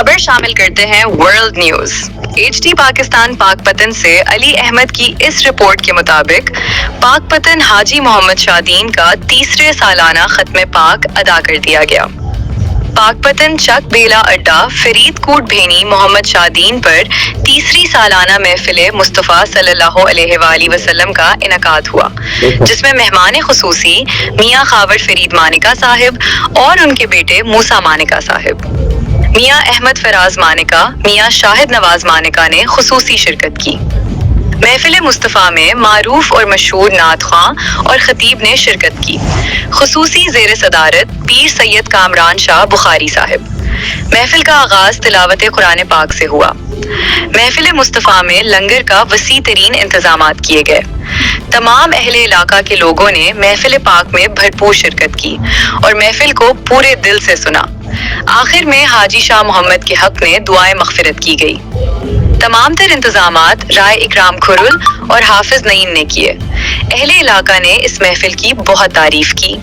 خبر شامل کرتے ہیں ورلڈ نیوز۔ HT پاکستان پاک پتن سے علی احمد کی اس رپورٹ کے مطابق پاک پتن حاجی محمد شادین کا تیسرے سالانہ ختم پاک ادا کر دیا گیا۔ پاک پتن چک بیلا اڈا فرید کوٹ بھینی محمد شادین پر تیسری سالانہ محفل مصطفیٰ صلی اللہ علیہ وآلہ وسلم کا انعقاد ہوا، جس میں مہمان خصوصی میاں خاور فرید مانیکا صاحب اور ان کے بیٹے موسیٰ مانیکا صاحب، میاں احمد فراز مانیکا، میاں شاہد نواز مانیکا نے خصوصی شرکت کی۔ محفل مصطفیٰ میں معروف اور مشہور نعت خواں اور خطیب نے شرکت کی۔ خصوصی زیر صدارت پیر سید کامران شاہ بخاری صاحب۔ محفل کا آغاز تلاوت قرآن پاک سے ہوا۔ محفل مصطفیٰ میں لنگر کا وسیع ترین انتظامات کیے گئے۔ تمام اہل علاقہ کے لوگوں نے محفل پاک میں بھرپور شرکت کی اور محفل کو پورے دل سے سنا۔ آخر میں حاجی شاہ محمد کے حق میں دعائے مغفرت کی گئی۔ تمام تر انتظامات رائے اکرام کھرل اور حافظ نعیم نے کیے۔ اہل علاقہ نے اس محفل کی بہت تعریف کی۔